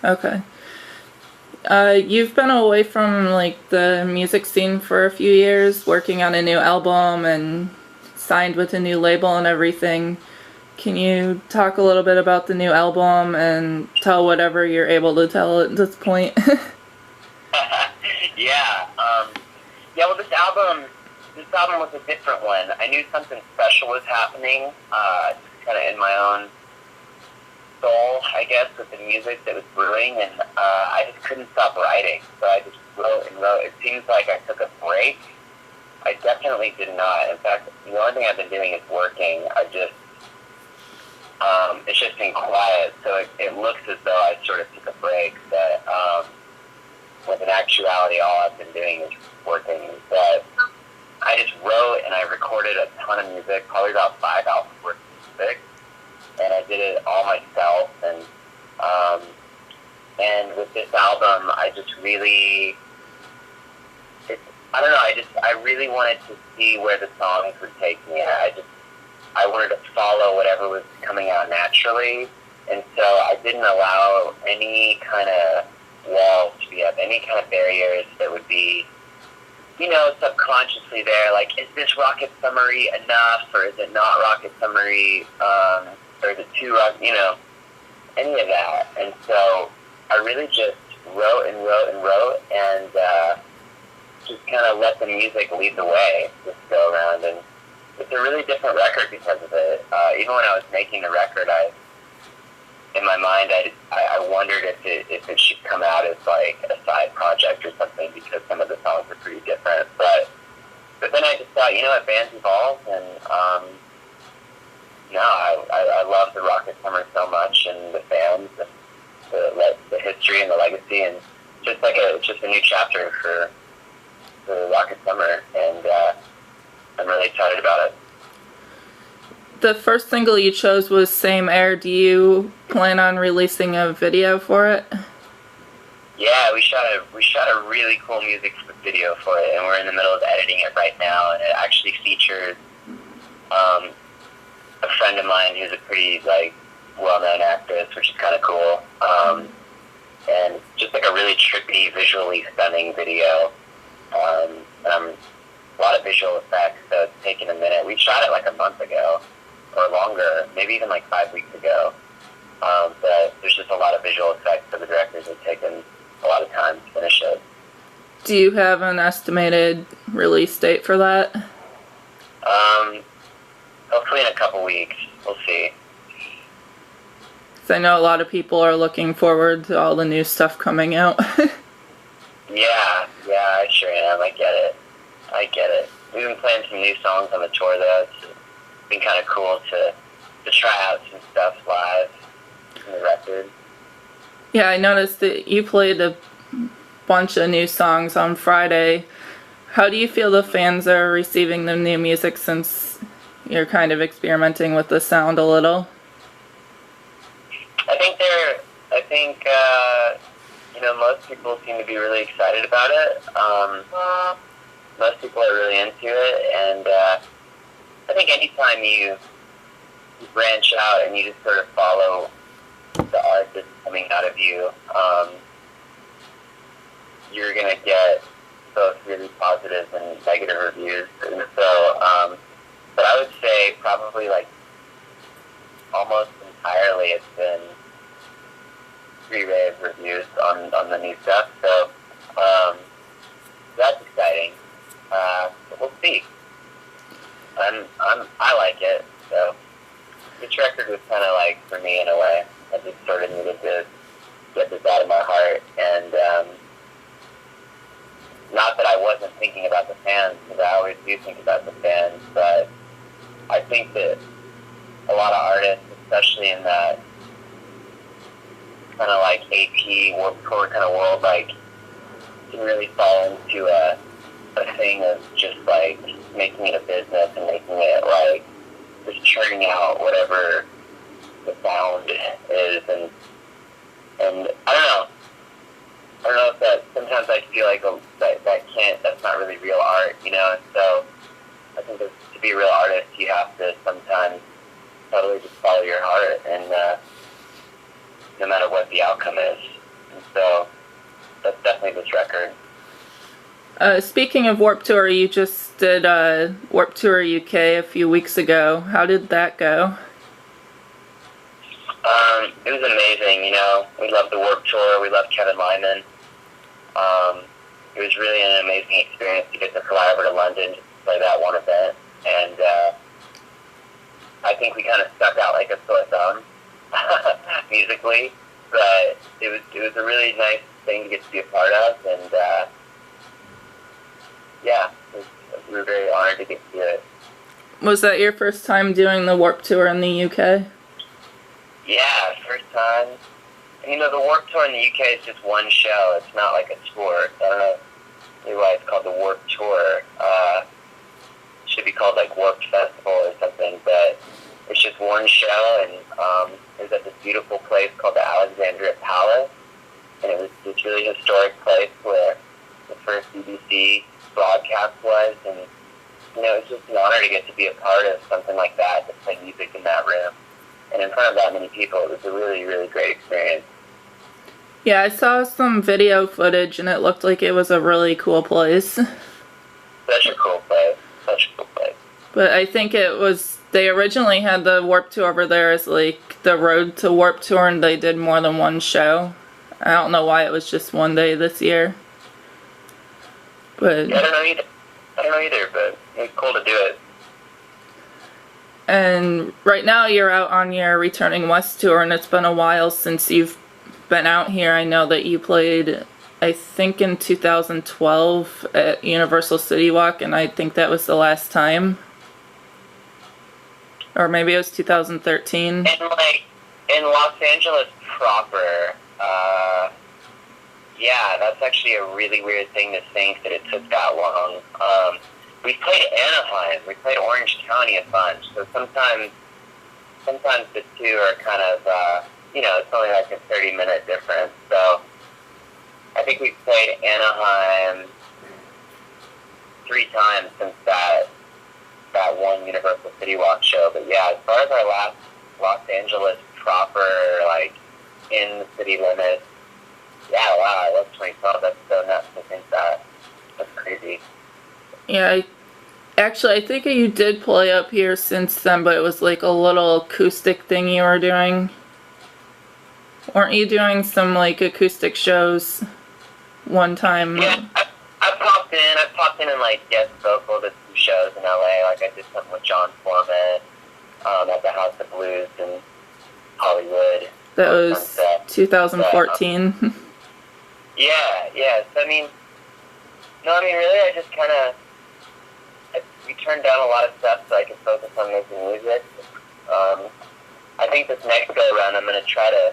Okay. You've been away from like the music scene for a few years, working on a new album and signed with a new label and everything. Can you talk a little bit about the new album and tell whatever you're able to tell at this point? Yeah. Yeah. Well, this album was a different one. I knew something special was happening, kind of in my own soul, I guess, with the music that was brewing, and I just couldn't stop writing. So I just wrote and wrote. It seems like I took a break. I definitely did not. In fact, the only thing I've been doing is working. It's just been quiet, so it looks as though I sort of took a break. But when in actuality, all I've been doing is working. But I just wrote and I recorded a ton of music, probably about 5 albums worth of music, and I did it all myself. And with this album, I just really, I don't know, I really wanted to see where the songs would take me. I wanted to follow whatever was coming out naturally, and so I didn't allow any kind of walls to be up, any kind of barriers that would be, subconsciously there, like, is this Rocket Summary enough, or is it not Rocket Summary, or is it too rock, any of that. And so I really just wrote and wrote and wrote, and just kind of let the music lead the way this go around. And it's a really different record because of it. Even when I was making the record, in my mind, I wondered if it should come out as like a side project or something, because some of the songs are pretty different. But then I just thought, bands evolve, and I love the Rocket Summer so much, and the fans, and the history and the legacy, and it's just a new chapter for Rocket Summer, and I'm really excited about it. The first single you chose was Same Air. Do you plan on releasing a video for it? Yeah, we shot a really cool music video for it, and we're in the middle of editing it right now. And it actually features a friend of mine who's a pretty well-known actress, which is kind of cool. And just like a really trippy, visually stunning video. A lot of visual effects, so it's taken a minute. We shot it like a month ago, or longer, maybe even like 5 weeks ago. But there's just a lot of visual effects, so the directors have taken a lot of time to finish it. Do you have an estimated release date for that? Hopefully in a couple weeks. We'll see. 'Cause I know a lot of people are looking forward to all the new stuff coming out. Yeah, I sure am. I get it. We've been playing some new songs on the tour, though. It's been kind of cool to try out some stuff live in the record. Yeah, I noticed that you played a bunch of new songs on Friday. How do you feel the fans are receiving the new music, since you're kind of experimenting with the sound a little? Most people seem to be really excited about it. Most people are really into it, and I think anytime you branch out and you just sort of follow the art that's coming out of you, you're going to get both really positive and negative reviews. And so, but I would say probably almost entirely it's been rave reviews on the new stuff. So that's exciting. But we'll see. I like it. So this record was kind of for me in a way. I just sort of needed to get this out of my heart, and not that I wasn't thinking about the fans, because I always do think about the fans, but I think that a lot of artists, especially in that kind of AP Warped Tour kind of world, can really fall into a thing of just making it a business and making it just churning out whatever the sound is, and I don't know if that, sometimes I feel that's not really real art, and so I think that to be a real artist, you have to sometimes totally just follow your heart, and no matter what the outcome is. And so that's definitely this record. Speaking of Warped Tour, you just did Warped Tour UK a few weeks ago. How did that go? It was amazing, you know. We loved the Warped Tour. We loved Kevin Lyman. It was really an amazing experience to get to fly over to London to play that one event. And I think we kind of stuck out like a sore thumb musically, but it was a really nice thing to get to be a part of. And yeah, we were very honored to get to do it. Was that your first time doing the Warped Tour in the UK? Yeah, first time. And, you know, the Warped Tour in the UK is just one show. It's not like a tour. I don't know why it's called the Warped Tour. It should be called like Warped Festival or something, but it's just one show, and it was at this beautiful place called the Alexandria Palace, and it was this really historic place where the first BBC broadcast was, and you know, it's just an honor to get to be a part of something like that, to play music in that room and in front of that many people. It was a really, really great experience. Yeah, I saw some video footage and it looked like it was a really cool place. Such a cool place. Such a cool place. But I think it was, they originally had the Warped Tour over there as like the Road to Warped Tour, and they did more than one show. I don't know why it was just one day this year. But yeah, I don't know either, but it's cool to do it. And right now you're out on your Returning West tour, and it's been a while since you've been out here. I know that you played, I think, in 2012 at Universal City Walk, and I think that was the last time. Or maybe it was 2013. And like in Los Angeles proper, yeah, that's actually a really weird thing to think that it took that long. We played Anaheim. We played Orange County a bunch. So sometimes the two are kind of, you know, it's only like a 30-minute difference. So I think we've played Anaheim 3 times since that one Universal City Walk show. But yeah, as far as our last Los Angeles proper, like in the city limits, yeah, wow, I love 2012. That's so nuts to think that. That's crazy. Yeah, I think you did play up here since then, but it was like a little acoustic thing you were doing. Weren't you doing some like acoustic shows one time? Yeah, I popped in and like guest vocaled at some shows in LA. Like I did something with John Foreman at the House of Blues in Hollywood. That was 2014. Yeah. So really, I just kind of we turned down a lot of stuff so I could focus on making music. I think this next go around, I'm gonna try to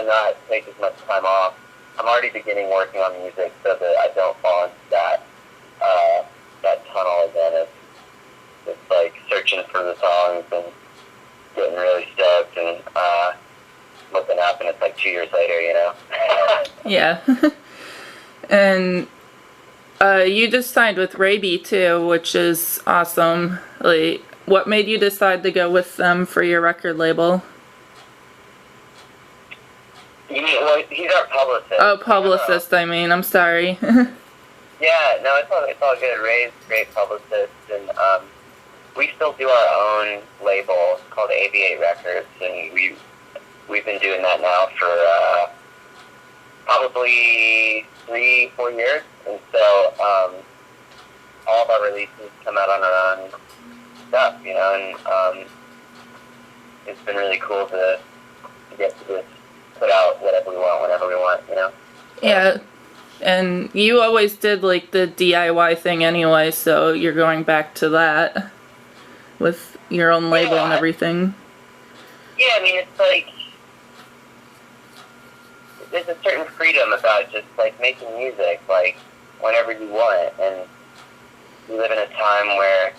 not take as much time off. I'm already beginning working on music so that I don't fall into that tunnel again of just like searching for the songs and getting really stoked and looking up and it's like 2 years later, you know. Yeah. And you just signed with Raby too, which is awesome. Like, what made you decide to go with them for your record label? You mean, well, he's our publicist. Oh, publicist, I mean. I'm sorry. Yeah, no, it's all good. Ray's a great publicist, and we still do our own label. It's called Aviate Records, and we've been doing that now for probably 3-4 years, and so all of our releases come out on our own stuff, you know, and it's been really cool to get to just put out whatever we want, whenever we want, you know. Yeah, and you always did like the DIY thing anyway, so you're going back to that with your own label and everything. Yeah, I mean, it's like there's a certain freedom about just like making music like whenever you want, and we live in a time where,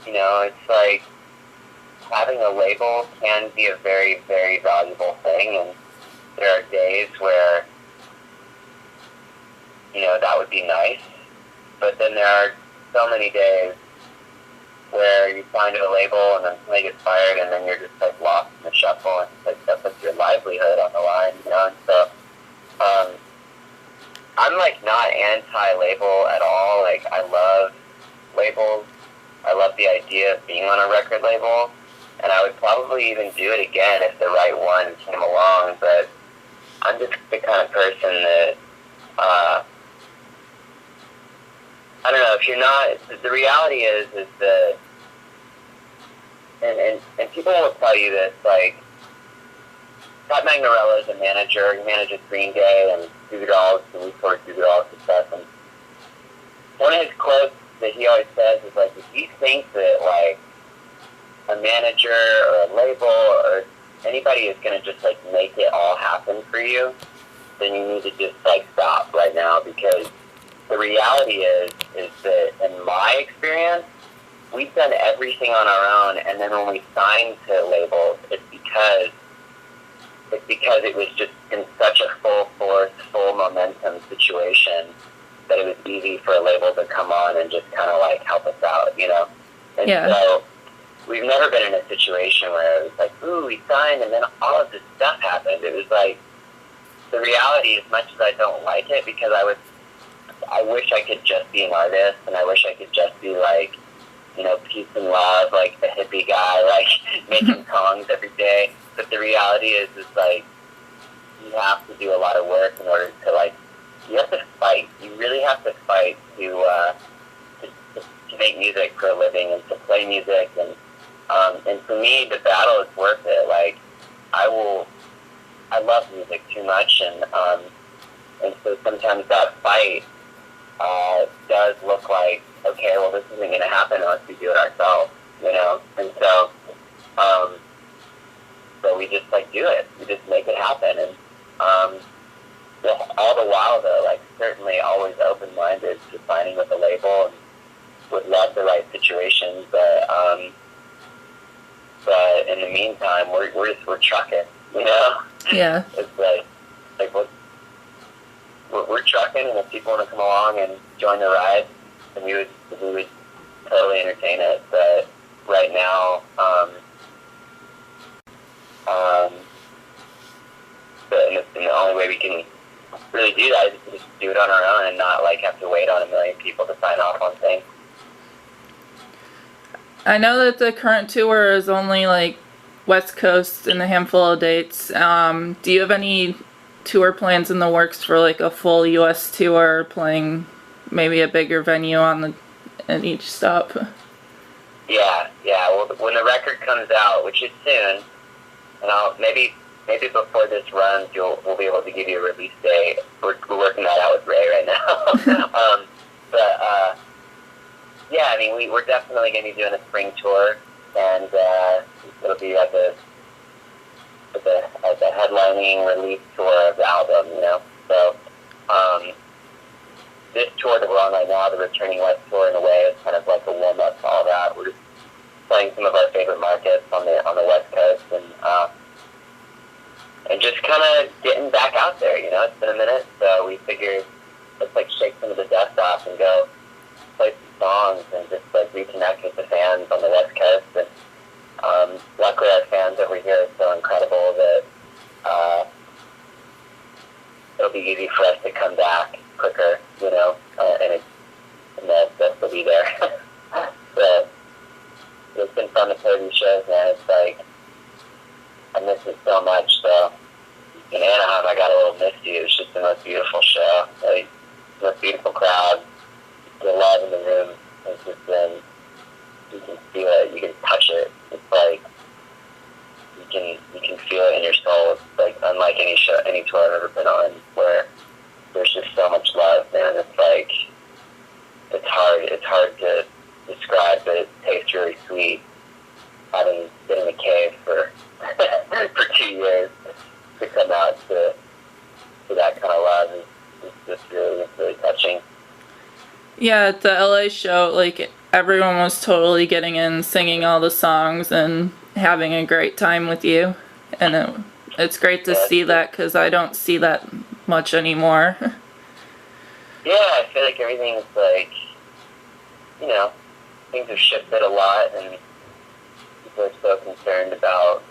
you know, it's like having a label can be a very, very valuable thing, and there are days where, you know, that would be nice, but then there are so many days where you find a label and then somebody gets fired and then you're just like lost in the shuffle and it's like that's puts your livelihood on the line, you know. And so I'm like not anti-label at all. Like, I love labels. I love the idea of being on a record label, and I would probably even do it again if the right one came along. But I'm just the kind of person that I don't know. If you're not, the reality is that, and people will tell you this, like, Scott Magnorella is a manager. He manages Green Day and Goo Goo Dolls, and we toured Goo Goo Dolls success. And one of his quotes that he always says is, like, if you think that, like, a manager or a label or anybody is going to just, like, make it all happen for you, then you need to just, like, stop right now, because the reality is that in my experience, we've done everything on our own, and then when we signed to labels, it's because it was just in such a full force, full momentum situation that it was easy for a label to come on and just kind of like help us out, you know? And so we've never been in a situation where it was like, ooh, we signed and then all of this stuff happened. It was like, the reality, as much as I don't like it, because I wish I could just be an artist, and I wish I could just be like, you know, peace and love, like the hippie guy, like making songs every day. But the reality is like, you have to do a lot of work in order to, like, you have to fight. You really have to fight to make music for a living and to play music. And for me, the battle is worth it. Like, I love music too much, and so sometimes that fight does look like, okay, well, this isn't going to happen unless we do it ourselves, you know? And so we just, like, do it. We just make it happen. And all the while, though, like, certainly always open-minded to signing with a label and would love the right situations. But in the meantime, we're trucking, you know? Yeah. It's like we're trucking, and if people want to come along and join the ride, then we would totally entertain it. But right now, and the only way we can really do that is to just do it on our own and not, like, have to wait on a million people to sign off on things. I know that the current tour is only, like, West Coast and a handful of dates. Do you have any tour plans in the works for, like, a full U.S. tour, playing maybe a bigger venue in each stop? Yeah. Well, when the record comes out, which is soon, and maybe before this runs, we'll be able to give you a release date. We're working that out with Ray right now. Yeah, I mean, we're definitely going to be doing a spring tour, and it'll be like a headlining release tour of the album, you know. So this tour that we're on right now, the Returning West tour, in a way, is kind of like a warm up to all that. We're just playing some of our favorite markets on the West Coast, and just kind of getting back out there. You know, it's been a minute, so we figured let's, like, shake some of the dust off and go play some songs and just, like, reconnect with the fans on the West Coast. And luckily, our fans over here are so incredible that it'll be easy for us to come back quicker, you know, and they'll be there. But it's been fun to play these shows, man. It's like, I miss it so much. So in Anaheim, I got a little misty. It was just the most beautiful show. Like, the most beautiful crowd. The love in the room has just been, you can feel it, you can touch it. It's like, you can feel it in your soul. It's like unlike any tour I've ever been on, where there's just so much love, man. It's like, it's hard to describe, but it tastes really sweet. Having been in a cave for 2 years, to come out to that kind of love is just really touching. Yeah, at the LA show, like, everyone was totally getting in, singing all the songs, and having a great time with you. And it's great to see that, because I don't see that much anymore. Yeah, I feel like everything's, like, you know, things have shifted a lot, and people are so concerned about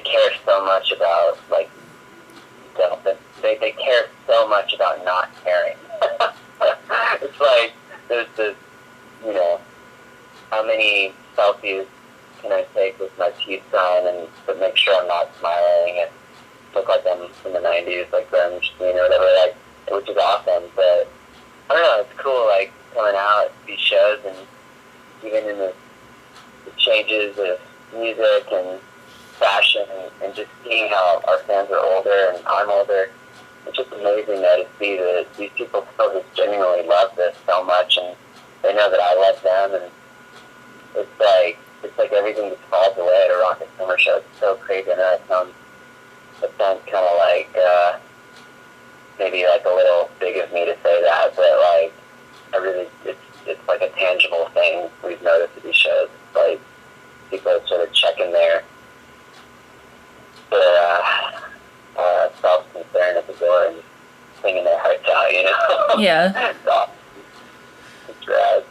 they care so much about, like, they care so much about not caring. It's like, there's this, you know, how many selfies can I take with my peace sign and to make sure I'm not smiling and look like I'm from the 90s, like grunge scene or whatever, like, which is awesome. But I don't know, it's cool, like, coming out to these shows and even in the changes of music and fashion and just seeing how our fans are older and I'm older. It's just amazing to see that these people still just genuinely love this so much, and they know that I love them, and it's like everything just falls away at a Rocket Summer show. It's so crazy. I know it sounds kind of like maybe like a little big of me to say that, but like I really, it's like a tangible thing we've noticed at these shows. It's like people are sort of checking their self-concern at the door and singing their hearts out, you know? Yeah. It's awesome. It's rad.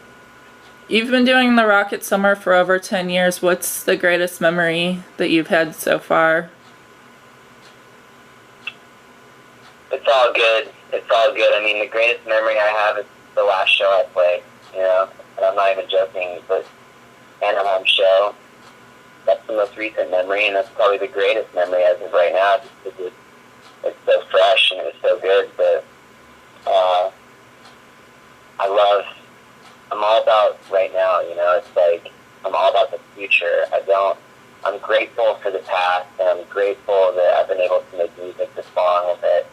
You've been doing the Rocket Summer for over 10 years. What's the greatest memory that you've had so far? It's all good. It's all good. I mean, the greatest memory I have is the last show I played, you know? And I'm not even joking, but Anaheim show, that's the most recent memory, and that's probably the greatest memory as of right now, just because it's so fresh and it was so good. But I'm all about right now, you know, it's like I'm all about the future. I'm grateful for the past, and I'm grateful that I've been able to make music this long and that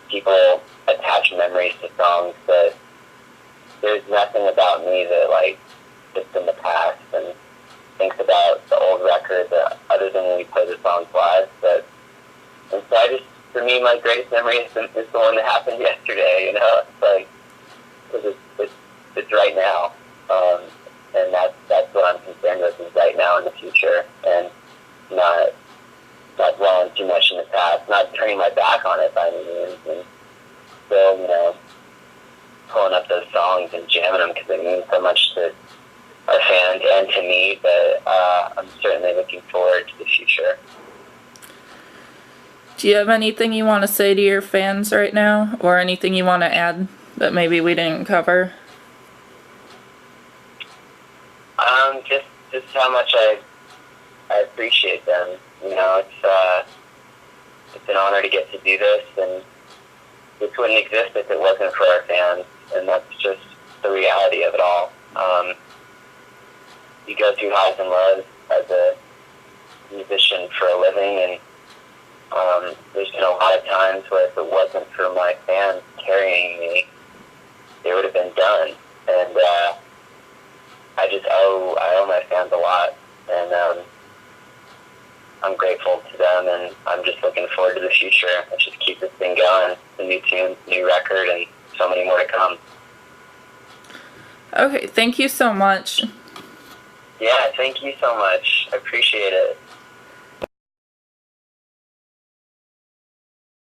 people attach memories to songs, but there's nothing about me that, like, sits in the past and thinks about the old record other than when we play the songs live. And so for me, my greatest memory is the one that happened yesterday, you know? It's like, because it's right now. And that's what I'm concerned with, is right now and the future, and not dwelling too much in the past, not turning my back on it by any means, and still, you know, pulling up those songs and jamming them because it means so much to our fans and to me. But I'm certainly looking forward to the future. Do you have anything you want to say to your fans right now, or anything you want to add that maybe we didn't cover? Just how much I appreciate them. You know, it's an honor to get to do this, and this wouldn't exist if it wasn't for our fans, and that's just the reality of it all. You go through highs and lows as a musician for a living, and there's been a lot of times where if it wasn't for my fans carrying me, it would have been done. And I owe my fans a lot, and I'm grateful to them, and I'm just looking forward to the future. Let's just keep this thing going. The new tunes, new record, and so many more to come. Okay, thank you so much. Yeah, thank you so much. I appreciate it.